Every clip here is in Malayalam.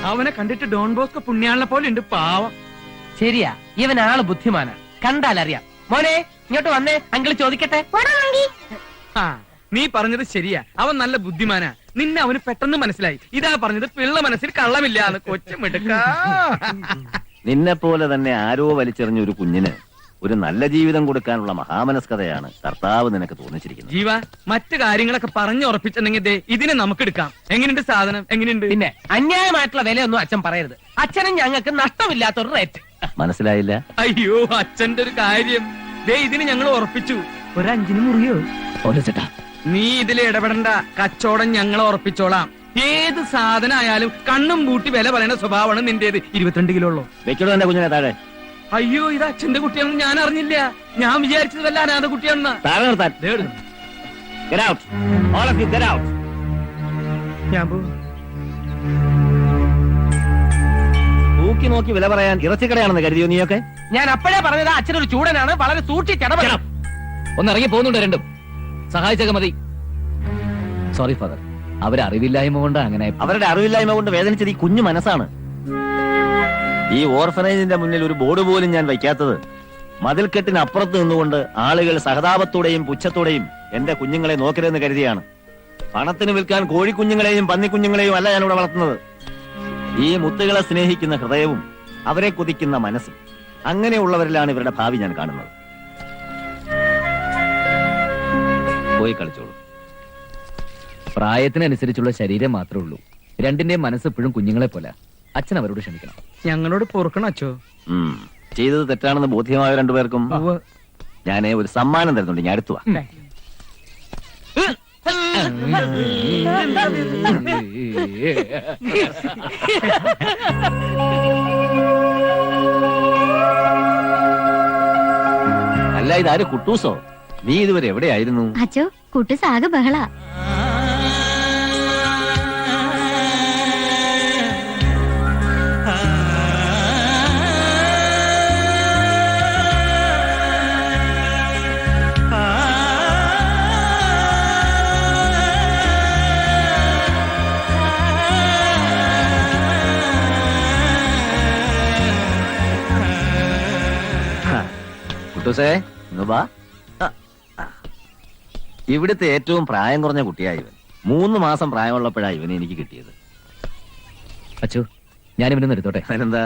അവനെ കണ്ടിട്ട് ഡോൺ ബോസ്കോ പുണ്യാളിനെ പോലെ ഉണ്ട്, പാവം. ശരിയാ, ഇവൻ ആള് ബുദ്ധിമാനാ, കണ്ടാലറിയാം. മോനെ ഇങ്ങോട്ട് വന്നേ, അങ്കിള് ചോദിക്കട്ടെ. ആ, നീ പറഞ്ഞത് ശരിയാ, അവൻ നല്ല ബുദ്ധിമാനാ. നിന്നെ അവന് പെട്ടെന്ന് മനസ്സിലായി. ഇതാ പറഞ്ഞത് പിള്ള മനസ്സിൽ കള്ളമില്ലാന്ന്. കൊച്ചുമിടുക്ക. നിന്നെ പോലെ തന്നെ ആരോ വലിച്ചെറിഞ്ഞ ഒരു കുഞ്ഞിന് ഒരു നല്ല ജീവിതം കൊടുക്കാനുള്ള മഹാമനസ്കതയാണ് കർത്താവ് നിനക്ക് തോന്നിച്ചിരിക്കുന്നത്. ജീവ, മറ്റു കാര്യങ്ങളൊക്കെ പറഞ്ഞുറപ്പിച്ചിട്ടുണ്ടെങ്കിൽ ഇതിനെ നമുക്ക് എടുക്കാം. എങ്ങനെയുണ്ട് സാധനം? എങ്ങനെയുണ്ട്? പിന്നെ അന്യായമായിട്ടുള്ള വിലയൊന്നും അച്ഛൻ പറയരുത്. അച്ഛനും ഞങ്ങൾക്ക് നഷ്ടമില്ലാത്തൊരു റേറ്റ്. മനസ്സിലായില്ല? അയ്യോ, അച്ഛന്റെ ഒരു കാര്യം. ഇതിന് ഞങ്ങൾ ഉറപ്പിച്ചു. ഒരു 5 മുറിയോ? ചേട്ടാ, നീ ഇതിൽ ഇടപെടണ്ട. കച്ചവടം ഞങ്ങൾ ഉറപ്പിച്ചോളാം. ഏത് സാധനം ആയാലും കണ്ണും പൂട്ടി വില പറയുന്ന സ്വഭാവമാണ് നിന്റേത്. 22 കിലോ ഉള്ളൂ. വെച്ചോളൂ എന്റെ കുഞ്ഞിനെ താഴെ. അയ്യോ, ഇത് അച്ഛന്റെ കുട്ടിയാണെന്ന് ഞാൻ അറിഞ്ഞില്ല. ഞാൻ വിചാരിച്ചത് വല്ല അനാഥ കുട്ടിയാണെന്ന്. താഴെ നിർത്താൻ. തൂക്കി നോക്കി വില പറയാൻ ഇറച്ചിക്കടയാണെന്ന് കരുതിയോ നീയൊക്കെ? ഞാൻ അപ്പോഴേ പറഞ്ഞത് അച്ഛനൊരു ചൂടനാണ്, വളരെ സൂക്ഷിച്ചിടപെടണം. ഒന്നിറങ്ങി പോകുന്നുണ്ട് രണ്ടും. സഹായിച്ചൊക്കെ മതി. സോറി ഫാദർ, അവരറിവില്ലായ്മ കൊണ്ട് അങ്ങനെ. അവരുടെ അറിവില്ലായ്മ കൊണ്ട് വേദനിച്ചത് ഈ കുഞ്ഞു മനസ്സാണ്. ഈ ഓർഫനേജിന്റെ മുന്നിൽ ഒരു ബോർഡ് പോലും ഞാൻ വയ്ക്കാത്തത് മതിൽക്കെട്ടിന് അപ്പുറത്ത് നിന്നുകൊണ്ട് ആളുകൾ സഹതാപത്തോടെയും പുച്ഛത്തോടെയും എന്റെ കുഞ്ഞുങ്ങളെ നോക്കരുതെന്ന് കരുതിയാണ്. പണത്തിന് വിൽക്കാൻ കോഴിക്കുഞ്ഞുങ്ങളെയും പന്നിക്കുഞ്ഞുങ്ങളെയും അല്ല ഞാനിവിടെ വളർത്തുന്നത്. ഈ മുത്തുകളെ സ്നേഹിക്കുന്ന ഹൃദയവും അവരെ കൊതിക്കുന്ന മനസ്സും, അങ്ങനെയുള്ളവരിലാണ് ഇവരുടെ ഭാവി ഞാൻ കാണുന്നത്. പോയി കളിച്ചോളൂ. പ്രായത്തിനനുസരിച്ചുള്ള ശരീരം മാത്രമേ ഉള്ളൂ. രണ്ടിന്റെയും മനസ്സ് എപ്പോഴും കുഞ്ഞുങ്ങളെ പോലെ. അച്ഛൻ അവരോട് ക്ഷമിക്കണം. ഞങ്ങളോട് പൊറുക്കണം അച്ഛോ. ചെയ്തത് തെറ്റാണെന്ന് ബോധ്യമായ രണ്ടുപേർക്കും ഞാൻ ഒരു സമ്മാനം തരുന്നുണ്ട്. ഞാൻ അടുത്തുവാ. അല്ല, ഇതാര് കുട്ടൂസോ? നീ ഇതുവരെ എവിടെയായിരുന്നു? അച്ഛോ, കുട്ടൂസ് ആകെ ബഹള. കുട്ടൂസേ, വാ. ഇവിടുത്തെ ഏറ്റവും പ്രായം കുറഞ്ഞ കുട്ടിയായി ഇവൻ. 3 മാസം പ്രായമുള്ളപ്പോഴാണ് ഇവനെ എനിക്ക് കിട്ടിയത്. അച്ചു, ഞാനിവനൊന്ന് എടുത്തോട്ടെ. അതിനെന്താ?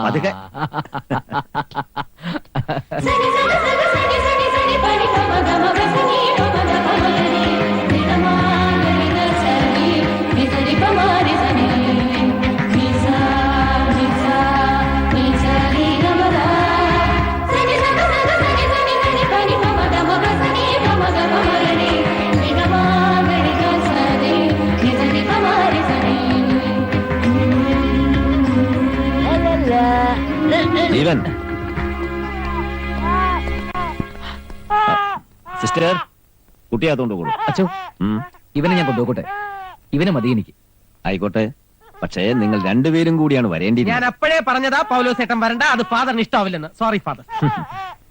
അതൊക്കെ ജീവൻ, സിസ്റ്റർ, കുട്ടിയാത്തോണ്ട് കൂടും. അച്ചു, ഇവനെ ഞാൻ കൊണ്ടുപോകട്ടെ. ഇവനെ മതി എനിക്ക്. ആയിക്കോട്ടെ, പക്ഷേ നിങ്ങൾ രണ്ടുപേരും കൂടിയാണ് വരേണ്ടത്. ഞാൻ അപ്പോഴേ പറഞ്ഞതാ പൗലോസേട്ടൻ വരണ്ട, അത് ഫാദറിന് ഇഷ്ടാവില്ലെന്ന്. Sorry father.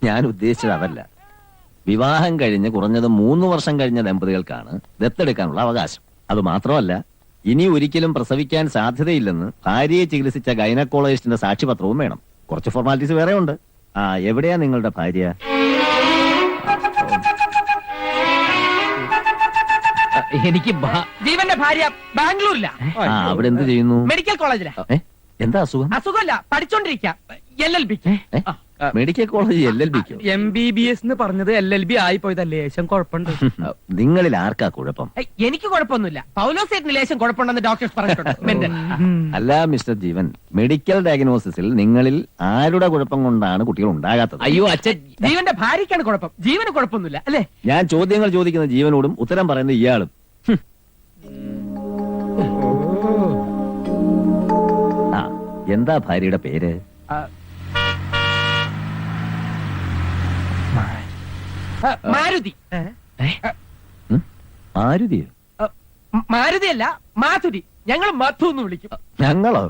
ഞാൻ ഉദ്ദേശിച്ചത് അതല്ല. വിവാഹം കഴിഞ്ഞ് കുറഞ്ഞത് 3 വർഷം കഴിഞ്ഞ ദമ്പതികൾക്കാണ് ദത്തെടുക്കാനുള്ള അവകാശം. അത് മാത്രമല്ല, ഇനി ഒരിക്കലും പ്രസവിക്കാൻ സാധ്യതയില്ലെന്ന് ഭാര്യയെ ചികിത്സിച്ച ഗൈനക്കോളജിസ്റ്റിന്റെ സാക്ഷ്യപത്രവും വേണം. കുറച്ച് ഫോർമാലിറ്റീസ് വേറെ ഉണ്ട്. എവിടെയാ നിങ്ങളുടെ ഭാര്യ? എനിക്ക് ജീവന്റെ ഭാര്യ ബാംഗ്ലൂരില. അവിടെ എന്ത് ചെയ്യുന്നു? മെഡിക്കൽ കോളേജിലാ. എന്താ അസുഖം? അസുഖമല്ല, പഠിച്ചോണ്ടിരിക്കാം. LLB. മെഡിക്കൽ കോളേജ് LLBക്കോ? MBBS എന്ന് പറഞ്ഞത് LLB ആയി പോയതല്ലേ? ലേശം കുഴപ്പമുണ്ട്. നിങ്ങളിൽ ആർക്കാ കുഴപ്പം? എനിക്ക് കുഴപ്പമൊന്നുമില്ല. പൗലോസേട്ടന് ലേശം കുഴപ്പമുണ്ടെന്ന് ഡോക്ടേഴ്സ് പറഞ്ഞിട്ടുണ്ട്. അല്ല മിസ്റ്റർ ജീവൻ, മെഡിക്കൽ ഡയഗ്നോസിസിൽ നിങ്ങളിൽ ആരുടെ കുഴപ്പം കൊണ്ടാണ് കുട്ടികൾ ഉണ്ടാകാത്തത്? അയ്യോ അച്ഛൻ, ജീവന്റെ ഭാര്യയ്ക്കാണ് കുഴപ്പം, ജീവന് കുഴപ്പമൊന്നുമില്ല അല്ലേ? ഞാൻ ചോദ്യങ്ങൾ ചോദിക്കുന്ന ജീവനോടും ഉത്തരം പറയുന്ന ഇയാളും. എന്താ ഭാര്യയുടെ പേര്? മാരുതി. മാരുതിയോ? മാരുതിയല്ല, മാധുരി. ഞങ്ങൾ മധു എന്ന് വിളിക്കും. ഞങ്ങളോ?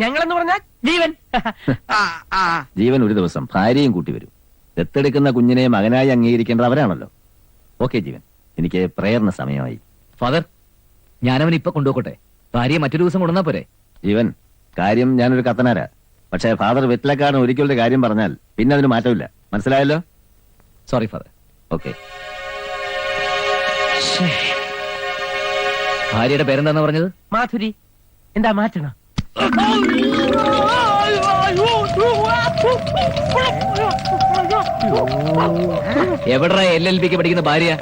ഞങ്ങളെന്ന് പറഞ്ഞാൽ ജീവൻ. ജീവൻ ഒരു ദിവസം ഭാര്യയും കൂട്ടി വരും. ദത്തെടുക്കുന്ന കുഞ്ഞിനെ മകനായി അംഗീകരിക്കേണ്ടത് അവരാണല്ലോ. ഓക്കെ ജീവൻ, എനിക്ക് പ്രേയറിന് സമയമായി. ഫാദർ, ഞാനവൻ ഇപ്പൊ കൊണ്ടുപോക്കട്ടെ, ഭാര്യയെ മറ്റൊരു ദിവസം കൊണ്ടുവന്നാ പോരെ? ജീവൻ, കാര്യം ഞാനൊരു കത്തനാരാ. പക്ഷേ ഫാദർ വെറ്റിലക്കാരൻ ഒരിക്കലൊരു കാര്യം പറഞ്ഞാൽ പിന്നെ അതിന് മാറ്റമില്ല. മനസ്സിലായല്ലോ? Sorry father. ഓക്കെ. ഭാര്യയുടെ പേരെന്താന്ന് പറഞ്ഞത്? മാധുരി. എന്താ മാറ്റണം? എവിടെ LLBക്ക് പഠിക്കുന്ന ഭാര്യ?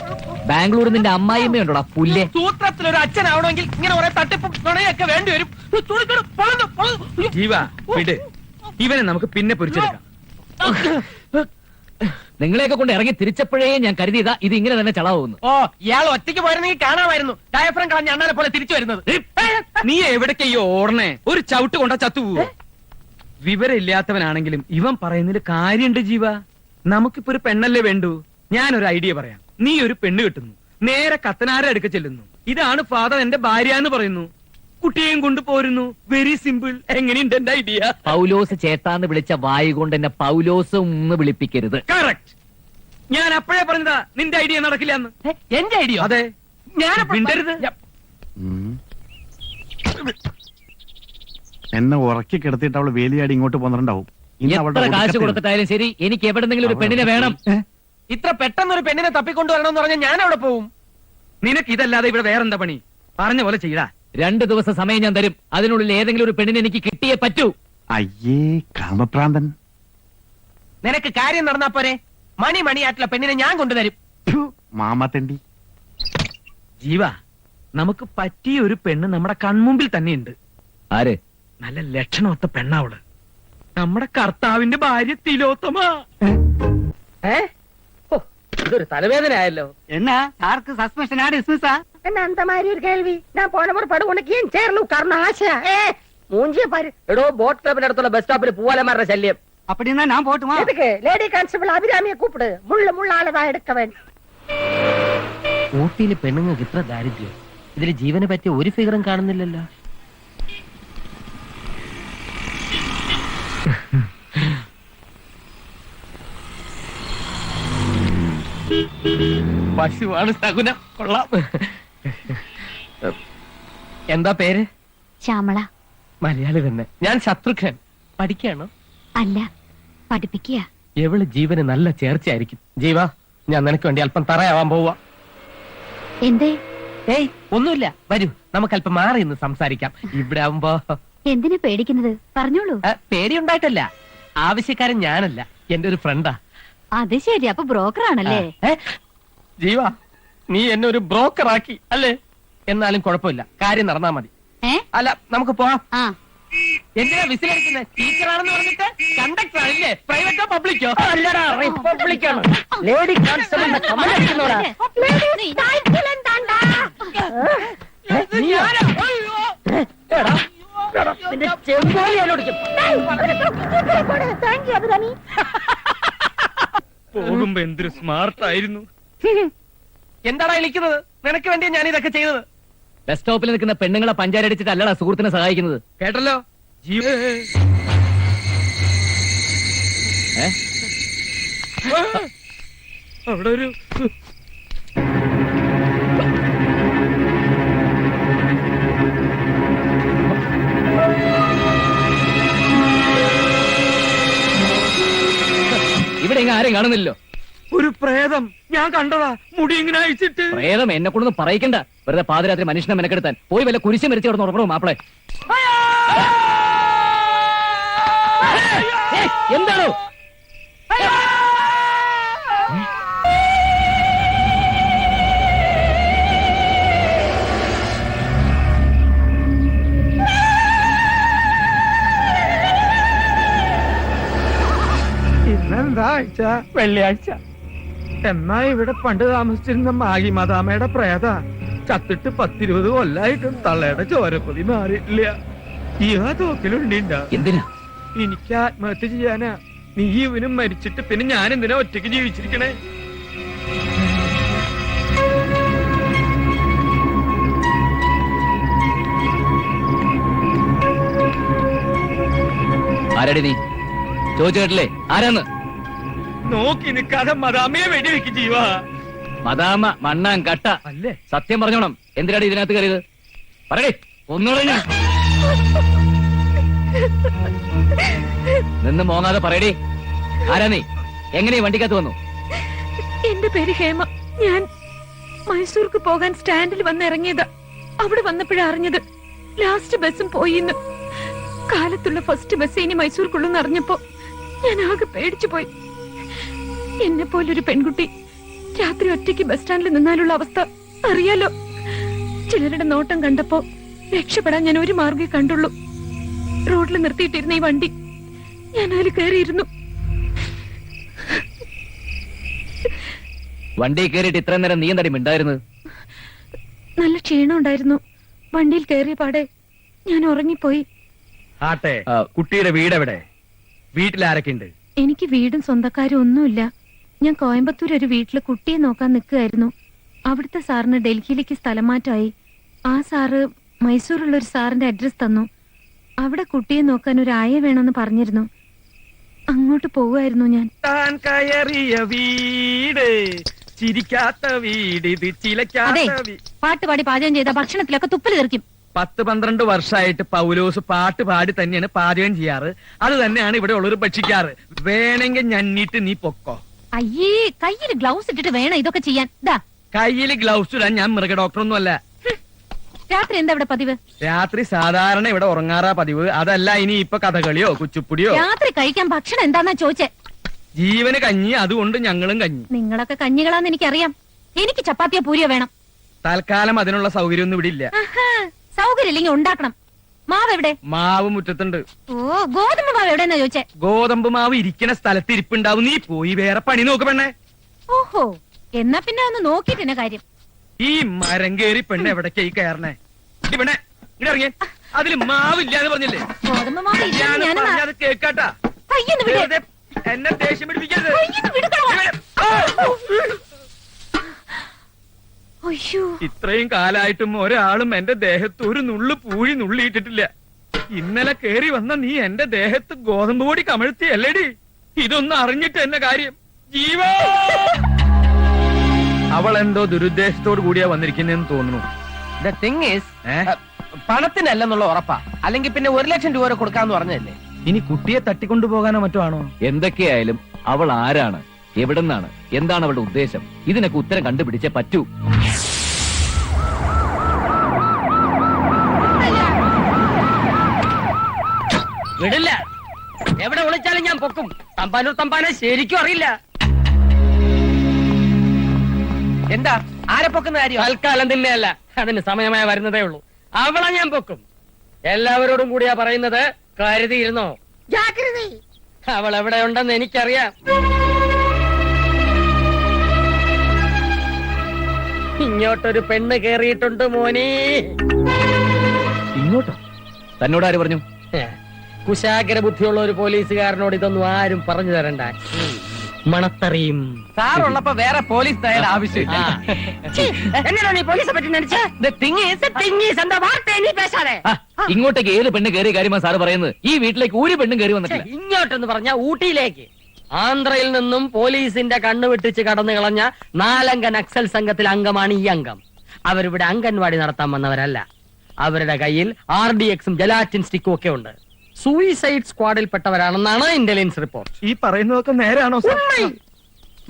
ബാംഗ്ലൂർ നിന്റെ അമ്മായിമ്മയുണ്ടോടാ പുല്ലേ? സൂത്രത്തിൽ ഒരു അച്ഛനാവണമെങ്കിൽ ഇങ്ങനെ കുറെ തട്ടിപ്പും നുണയൊക്കെ വേണ്ടി വരും. ജീവ വിട്, ഇവനെ നമുക്ക് പിന്നെ പൊരിച്ചെടുക്കാം. നിങ്ങളെയൊക്കെ കൊണ്ട് ഇറങ്ങി തിരിച്ചപ്പോഴേ ഞാൻ കരുതിയതാ ഇത് ഇങ്ങനെ തന്നെ ചളാവുന്നു. ഓ, ഇയാൾ ഒറ്റയ്ക്ക് പോയിരുന്നെങ്കിൽ കാണാമായിരുന്നു ഡയഫ്രം കളഞ്ഞ അണ്ണാനെ പോലെ തിരിച്ചു വരുന്നത്. നീ എവിടേക്കയ്യോ ഓടണേ? ഒരു ചവിട്ട് കൊണ്ടാ ചത്തുപോവോ? വിവരമില്ലാത്തവനാണെങ്കിലും ഇവൻ പറയുന്നതിൽ കാര്യണ്ട് ജീവ. നമുക്കിപ്പോ ഒരു പെണ്ണല്ലേ വേണ്ടു. ഞാനൊരു ഐഡിയ പറയാം. നീ ഒരു പെണ്ണ് കിട്ടുന്നു, നേരെ കത്തനാരെ അടുക്ക ചെല്ലുന്നു. ഇതാണ് ഫാദർ എന്റെ ഭാര്യ എന്ന് പറയുന്നു, കുട്ടിയെയും കൊണ്ട് പോരുന്നു. Very simple. എങ്ങനെയുണ്ട് എന്റെ ഐഡിയ? പൗലോസ് ചേട്ടാന്ന് വിളിച്ച വായു കൊണ്ട് എന്നെ പൗലോസ് ഒന്ന് വിളിപ്പിക്കരുത്. കറക്റ്റ്. ഞാൻ അപ്പോഴേ പറഞ്ഞതാ നിന്റെ ഐഡിയ നടക്കില്ല എന്ന്. എന്റെ ഐഡിയ? അതെ. ഞാൻ മിണ്ടരുത്. എന്നെ ഉറക്കി കിടത്തിയിട്ട് അവള് വേലിയാടി ഇങ്ങോട്ട് പോന്നിട്ടുണ്ടാവും. എത്ര കാശ് കൊടുത്തിട്ടായാലും ശരി, എനിക്ക് എവിടെന്നെങ്കിലും ഒരു പെണ്ണിനെ വേണം. ഇത്ര പെട്ടെന്ന് ഒരു പെണ്ണിനെ തപ്പിക്കൊണ്ടുവരണമെന്ന് പറഞ്ഞാൽ ഞാൻ അവിടെ പോവും. നിനക്ക് ഇതല്ലാതെ ഇവിടെ വേറെന്താ പണി? പറഞ്ഞ പോലെ ചെയ്താ. 2 ദിവസം സമയം ഞാൻ തരും. അതിനുള്ളിൽ ഏതെങ്കിലും ഒരു പെണ്ണിനെ എനിക്ക് കിട്ടിയേ പറ്റൂ. അയ്യേ കാമപ്രാന്തൻ. നിനക്ക് കാര്യം നടന്നാ പോരെ? മണിയായിട്ടുള്ള പെണ്ണിനെ ഞാൻ കൊണ്ടുതരും. മാമാത്തണ്ടി. ജീവ, നമുക്ക് പറ്റിയ ഒരു പെണ്ണ് നമ്മുടെ കൺമുമ്പിൽ തന്നെയുണ്ട്. ആര്? നല്ല ലക്ഷണമൊത്ത പെണ്ണാവള്. നമ്മുടെ കർത്താവിന്റെ ഭാര്യ തിലോത്തമ. ഇതൊരു തലവേദന ആയല്ലോ. என்ன யாருக்கு சஸ்பென்ஷனா டிஸ்மிஸா? என்ன அந்த மாதிரி ஒரு கேள்வி? நான் போன முறை படு உனக்கு ஏன் சேர்ல உட்காரணும் ஆசை? மூஞ்சிய பாரு. എടോ ബോട്ട് ക്ലബിന്റെ അടുത്തുള്ള ബസ് സ്റ്റോപ്പിൽ പൂവാലമാരുടെ ശല്യം. அப்படின்னா நான் போட்டுமா? எதுக்கு? Lady constable അഭിരാമിയെ കൂപ്പിട്. മുള്ളാളതാ എടുക്കവൻ. ഊട്ടിയിലെ പെണ്ണുങ്ങൾക്ക് ഇത്ര ദാരിദ്ര്യം. ഇതിൽ ജീവന് പറ്റിയ ഒരു ഫിഗറും കാണുന്നില്ലല്ലോ. പശുവാണ് സകുനം. കൊള്ളാം. എന്താ പേര്? ശ്യാമള. മലയാളി തന്നെ. ഞാൻ ശത്രുഘ്നൻ. പഠിക്കാണോ? അല്ല, പഠിപ്പിക്കുക. എവള് ജീവന് നല്ല ചേർച്ചയായിരിക്കും. ജീവ, ഞാൻ നിനക്ക് വേണ്ടി അല്പം തറയാവാൻ പോവാ. എന്തേ? ഏയ് ഒന്നുമില്ല, വരൂ നമുക്ക് അല്പം മാറി ഇന്ന് സംസാരിക്കാം. ഇവിടെ ആവുമ്പോ എന്തിനു പേടിക്കുന്നത്? പറഞ്ഞോളൂ. പേടിയുണ്ടായിട്ടല്ല, ആവശ്യക്കാരൻ ഞാനല്ല, എന്റെ ഒരു ഫ്രണ്ടാ. അത് ശരി, അപ്പൊ ബ്രോക്കർ ആണല്ലേ? ജീവ, നീ എന്നെ ഒരു ബ്രോക്കർ ആക്കി അല്ലേ? എന്നാലും കുഴപ്പമില്ല, കാര്യം നടന്നാ മതി. അല്ല, നമുക്ക് പോവാം. എന്തിനാ വിസിലടിക്കുന്നത്? ടീച്ചറാണെന്ന് പറഞ്ഞിട്ട് കണ്ടക്ടർ ആണല്ലേ? പ്രൈവറ്റോ പബ്ലിക്കോ? അല്ലടാ, റിപ്പബ്ലിക്കാണ്. Lady കോൺസ്റ്റബിളിന്റെ comment അടിക്കുന്നോടാ. പോകുമ്പോ എന്തൊരു സ്മാർട്ട് ആയിരുന്നു. എന്താടാ വിളിക്കുന്നത്? നിനക്ക് വേണ്ടിയാ ഞാൻ ഇതൊക്കെ ചെയ്തത്. ബസ് സ്റ്റോപ്പിൽ നിൽക്കുന്ന പെണ്ണുങ്ങളെ പഞ്ചാരടിച്ചിട്ട് അല്ലടാ സുഹൃത്തിനെ സഹായിക്കുന്നത്. കേട്ടല്ലോ ജീവ. അവിടെ ഒരു ഇവിടെ ഇങ്ങനെ ആരും കാണുന്നില്ലല്ലോ. ഒരു പ്രേതം ഞാൻ കണ്ടതാ, മുടി ഇങ്ങനെ അയച്ചിട്ട്. പ്രേതം എന്നെ കൊണ്ടൊന്നും പറയിക്കണ്ട. വെറുതെ പാതിരാത്രി മനുഷ്യനെ മെനക്കെടുത്താൻ. പോയി വല്ല കുരിശ് മരിച്ചു കിടന്ന് ഉറങ്ങണോ മാപ്പിളെ? എന്താണോ? ഇന്നെന്താ ആഴ്ച? വെള്ളിയാഴ്ച. എന്നാ ഇവിടെ പണ്ട് താമസിച്ചിരുന്ന മാഗി മദാമയുടെ പ്രേത ചത്തിട്ട് 10-20 കൊല്ലായിട്ടും തള്ളയുടെ ചോരപ്പൊതി മാറിയിട്ടില്ല. ഈ തോക്കിലുണ്ടിണ്ട. എന്തിനാ? എനിക്ക് ആത്മഹത്യ ചെയ്യാനാ. നീ ഇവനും മരിച്ചിട്ട് പിന്നെ ഞാൻ എന്തിനാ ഒറ്റയ്ക്ക് ജീവിച്ചിരിക്കണേ? ആരടി നീ? ചോദിച്ചു കേട്ടില്ലേ ആരാന്ന്? നോക്കി നിൽക്കാതെ മദാമയെ വെടിവെക്ക് ജീവ. മദാമ മണ്ണാൻ കട്ട അല്ലേ? സത്യം പറഞ്ഞോണം. എന്തിനാണ് ഇതിനകത്ത് കയറിയത്? പറയേ, ഒന്നുകൂടെ ഞാൻ നിന്ന് മോങ്ങാതെ പറയടേ. ആരാ നീ? എങ്ങനെ വണ്ടിക്കകത്ത് വന്നു? എന്റെ പേര് ഹേമ. ഞാൻ മൈസൂർക്ക് പോകാൻ സ്റ്റാൻഡിൽ വന്ന് ഇറങ്ങിയതാ. അവിടെ വന്നപ്പോഴാ അറിഞ്ഞത് ലാസ്റ്റ് ബസ്സും പോയിന്ന്. കാലത്തുള്ള ഫസ്റ്റ് ബസ് ഇനി മൈസൂർക്കുള്ളൂന്ന് അറിഞ്ഞപ്പോ ഞാൻ ആകെ പേടിച്ചു പോയി. എന്നെ പോലൊരു പെൺകുട്ടി രാത്രി ഒറ്റയ്ക്ക് ബസ് സ്റ്റാൻഡിൽ നിന്നാലുള്ള അവസ്ഥ അറിയാലോ. ചിലരുടെ നോട്ടം കണ്ടപ്പോ രക്ഷപ്പെടാൻ ഞാൻ ഒരു മാർഗ്ഗേ കണ്ടുള്ളൂ. റോഡിൽ നിർത്തിയിട്ടിരുന്ന ഈ വണ്ടി ഞാൻ അതിൽ കയറിയിരുന്നു. വണ്ടി കയറിയിട്ട് ഇത്രയും നേരം നീ എന്താടി മിണ്ടായിരുന്നത്? നല്ല ക്ഷീണം ഉണ്ടായിരുന്നു. വണ്ടിയിൽ കയറിയ പാടെ ഞാൻ ഉറങ്ങിപ്പോയി. ആട്ടെ, കുട്ടിയുടെ വീട് എവിടെ? വീട്ടിൽ ആരൊക്കെ ഉണ്ട്? എനിക്ക് വീടും സ്വന്തക്കാരും ഒന്നുമില്ല. ഞാൻ കോയമ്പത്തൂർ ഒരു വീട്ടില് കുട്ടിയെ നോക്കാൻ നിൽക്കുകയായിരുന്നു. അവിടുത്തെ സാറിന് ഡൽഹിയിലേക്ക് സ്ഥലം മാറ്റമായി. ആ സാറ് മൈസൂരുള്ള ഒരു സാറിന്റെ അഡ്രസ് തന്നു. അവിടെ കുട്ടിയെ നോക്കാൻ ഒരു ആയ വേണമെന്ന് പറഞ്ഞിരുന്നു. അങ്ങോട്ട് പോവുമായിരുന്നു ഞാൻ. താൻ കയറിയ വീട് ചിരിക്കാത്ത വീട്, ഇത് ചിലക്കാത്ത പാട്ട് പാടി പാചകം ചെയ്ത ഭക്ഷണത്തിലൊക്കെ തുപ്പല് തെറിക്കും. 10-12 വർഷമായിട്ട് പൗലോസ് പാട്ട് പാടി തന്നെയാണ് പാചകം ചെയ്യാറ്. അത് തന്നെയാണ് ഇവിടെ ഉള്ളവർ ഭക്ഷിക്കാറ്. വേണമെങ്കിൽ ഞണ്ണിട്ട് നീ പൊക്കോ. അയ്യേ, കയ്യിൽ ഗ്ലൗസ് ഇട്ടിട്ട് വേണം ഇതൊക്കെ ചെയ്യാൻ. കയ്യിൽ ഗ്ലൗസ് ഇടാൻ ഞാൻ മൃഗ ഡോക്ടറൊന്നും അല്ല. രാത്രി എന്താ ഇവിടെ പതിവ്? രാത്രി സാധാരണ ഇവിടെ ഉറങ്ങാറാ പതിവ്. അതല്ല ഇനി ഇപ്പൊ കഥകളിയോ കുച്ചിപ്പുടിയോ. രാത്രി കഴിക്കാൻ ഭക്ഷണം എന്താന്നാ ചോദിച്ചേ? ജീവന് കഞ്ഞി, അതുകൊണ്ട് ഞങ്ങളും കഞ്ഞി. നിങ്ങളൊക്കെ കഞ്ഞികളാന്ന് എനിക്കറിയാം. എനിക്ക് ചപ്പാത്തിയോ പൂരിയോ വേണം. തൽക്കാലം അതിനുള്ള സൗകര്യമൊന്നും ഇവിടെ ഇല്ല. സൗകര്യം ഇല്ലെങ്കിൽ ഉണ്ടാക്കണം. മാവ് എവിടെ? മാവ് മുറ്റത്തുണ്ട്. ഓ, ഗോതമ്പ് മാവ് എവിടെന്നാ ചോദിച്ചേ? ഗോതമ്പ് മാവ് ഇരിക്കുന്ന സ്ഥലത്ത് ഇരിപ്പുണ്ടാവും. നീ പോയി വേറെ പണി നോക്ക് പെണ്ണേ. ഓഹോ, എന്നാ പിന്നെ ഒന്ന് നോക്കിട്ടെന്നെ കാര്യം. ഈ മരം കേറി പെണ്ണ് എവിടേക്കായി കയറണേ? പെണ്ണെ ഇവിടെ ഇറങ്ങിയ അതില് മാവില്ലാന്ന് പറഞ്ഞില്ലേ? ഗോതമ്പ് മാവ് ഇല്ലെന്ന് ഞാൻ ഞാന് പറഞ്ഞത് കേക്കാട്ടാ. കയ്യൊന്ന് വിട്. വെറുതെ എന്നെ ദേഷ്യം പിടിപ്പിക്കരുത്. കയ്യൊന്ന് വിടുകടാ. അയ്യോ, ഇത്രയും കാലായിട്ടും ഒരാളും എന്റെ ദേഹത്ത് ഒരു നുള്ളു പൂഴി നുള്ളിയിട്ടിട്ടില്ല. ഇന്നലെ കേറി വന്ന നീ എന്റെ ദേഹത്ത് ഗോതമ്പ് പൊടി കമഴ്ത്തിയല്ലേടി? ഇതൊന്നും അറിഞ്ഞിട്ട് എന്നെ കാര്യം. ജീവാ, അവൾ എന്തോ ദുരുദ്ദേശത്തോട് കൂടിയാ വന്നിരിക്കുന്നതെന്ന് തോന്നുന്നു. The thing is, പണത്തിനല്ലെന്നുള്ള ഉറപ്പാ. അല്ലെങ്കിൽ പിന്നെ 1 ലക്ഷം രൂപ വരെ കൊടുക്കാന്ന് പറഞ്ഞല്ലേ? ഇനി കുട്ടിയെ തട്ടിക്കൊണ്ടുപോകാനോ മറ്റോ ആണോ? എന്തൊക്കെയായാലും അവൾ ആരാണ്, എവിടെന്നാണ്, എന്താണ് അവളുടെ ഉദ്ദേശം? ഇതിനൊക്കെ ഉത്തരം കണ്ടുപിടിച്ചേ പറ്റൂ. വിടില്ല. എവിടെ വിളിച്ചാലും ഞാൻ പൊക്കും. തമ്പാനൂർ തമ്പാനെ ശരിക്കും അറിയില്ല. എന്താ ആരെ പൊക്കുന്ന കാര്യം? തൽക്കാലം തന്നെയല്ല, അതിന് സമയമായി വരുന്നതേ ഉള്ളൂ. അവളെ ഞാൻ പൊക്കും. എല്ലാവരോടും കൂടിയാ പറയുന്നത്, കരുതിയിരുന്നോ? അവൾ എവിടെ ഉണ്ടെന്ന് എനിക്കറിയാം. ഇങ്ങോട്ടൊരു പെണ്ണ് കേറിയിട്ടുണ്ട് മോനെ. ഇങ്ങോട്ടോ? തന്നോട് ആര് പറഞ്ഞു? കുശാഗ്ര ബുദ്ധിയുള്ള ഒരു പോലീസുകാരനോട് ഇതൊന്നും ആരും പറഞ്ഞു തരണ്ട. മണത്തറിയും. സാറുള്ളപ്പോ വേറെ പോലീസ് തയ്യാറ ആവശ്യമില്ല. എന്നോട് പോലീസെ പറ്റി ഇങ്ങോട്ടേക്ക് ഏത് പെണ്ണ് കയറിയ കാര്യമാ സാറ് പറയുന്നത്? ഈ വീട്ടിലേക്ക് ഒരു പെണ്ണും കയറി വന്നിട്ടില്ല. ഇങ്ങോട്ടെന്ന് പറഞ്ഞ ഊട്ടിയിലേക്ക്. ആന്ധ്രയിൽ നിന്നും പോലീസിന്റെ കണ്ണു വെട്ടിച്ച് കടന്നു കളഞ്ഞ 4 അംഗ നക്സൽ സംഘത്തിൽ അംഗമാണ് ഈ അംഗം. അവരിവിടെ അംഗൻവാടി നടത്താൻ വന്നവരല്ല. അവരുടെ കയ്യിൽ RDXും ജലാറ്റിൻ സ്റ്റിക്കും ഒക്കെ ഉണ്ട്. സൂയിസൈഡ് സ്ക്വാഡിൽപ്പെട്ടവരാണെന്നാണ് ഇന്റലിജൻസ് റിപ്പോർട്ട്. ഈ പറയുന്നതൊക്കെ നേരാണോ?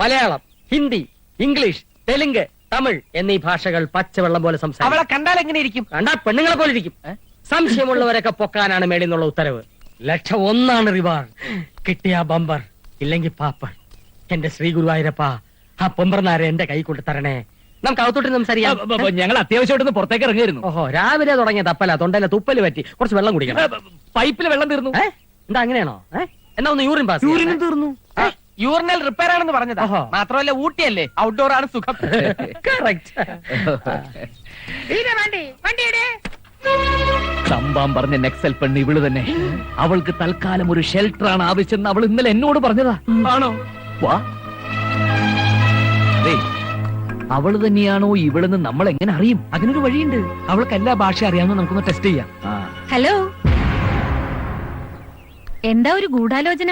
മലയാളം, ഹിന്ദി, ഇംഗ്ലീഷ്, തെലുങ്ക്, തമിഴ് എന്നീ ഭാഷകൾ പച്ചവെള്ളം പോലെ സംസാരിക്കും. അവളെ കണ്ടാൽ എങ്ങനെ ഇരിക്കും? കണ്ടാൽ പെണ്ണുങ്ങളെ പോലെ ഇരിക്കും. സംശയമുള്ളവരൊക്കെ പൊക്കാനാണ് മേളിൽ നിന്നുള്ള ഉത്തരവ്. 1,01,000 റിവാർഡ്. കിട്ടിയ ബമ്പർ, ഇല്ലെങ്കിൽ പാപ്പർ. എന്റെ ശ്രീ ഗുരുവായൂരപ്പ, ആ പൊമ്പർനാരെ എന്റെ കൈ കൊണ്ട് തരണേ. നമുക്ക് അകത്തോട്ട് സംസാരിക്കാം. ഞങ്ങൾ അത്യാവശ്യമായിട്ടൊന്ന് പുറത്തേക്ക് ഇറങ്ങിയിരുന്നു. ഓഹോ, രാവിലെ തുടങ്ങിയ തപ്പല. തൊണ്ടയിലെ തുപ്പല് പറ്റി. കുറച്ച് വെള്ളം കുടിക്കണം. പൈപ്പിൽ വെള്ളം തീർന്നു. എന്താ അങ്ങനെയാണോ? എന്നാ ഒന്ന് യൂറിൻ പാസ്. യൂറിനും തീർന്നു. യൂറിനൽ റിപ്പയർ ആണെന്ന് പറഞ്ഞത്. മാത്രമല്ല ഊട്ടിയല്ലേ, ഔട്ട്ഡോർ ആണ് സുഖം. ചമ്പാൻ പറഞ്ഞ നെക്സൽ പെണ്ണ് ഇവള് തന്നെ. അവൾക്ക് തൽക്കാലം ഒരു ഷെൽട്ടർ ആണ് ആവശ്യം. അവൾ ഇന്നലെ എന്നോട് പറഞ്ഞതാ. ആണോ? വാ. അവള് തന്നെയാണോ ഇവളെന്ന് നമ്മൾ എങ്ങനെ അറിയും? അതിനൊരു വഴിയുണ്ട്. അവൾക്ക് എല്ലാ ഭാഷ അറിയാമെന്ന് നമുക്കൊന്ന് ടെസ്റ്റ് ചെയ്യാം. ഹലോ, എന്താ ഒരു ഗൂഢാലോചന?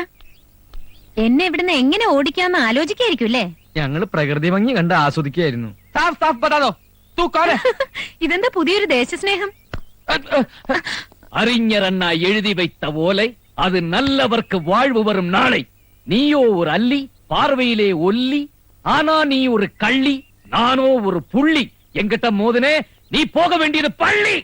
എന്നെ ഇവിടുന്ന് എങ്ങനെ ഓടിക്കാന്ന് ആലോചിക്കായിരിക്കും അല്ലേ? ഞങ്ങള് പ്രകൃതി ഭംഗി കണ്ട് ആസ്വദിക്കുകയായിരുന്നു. സാഫ് സാഫ് ബതാദോ തൂ കോൻ ഹൈ? ഇതെന്താ പുതിയൊരു ദേശസ്നേഹം? அறிஞரண்ணா எழுதி வைத்த ஓலை, அது நல்லவர்க்கு வாழ்வு வரும் நாளை. நீயோ ஒரு அல்லி, பார்வையிலே ஒல்லி, ஆனா நீ ஒரு கள்ளி, நானோ ஒரு புள்ளி. எங்கிட்ட மோதுனே நீ போக வேண்டியது பள்ளி.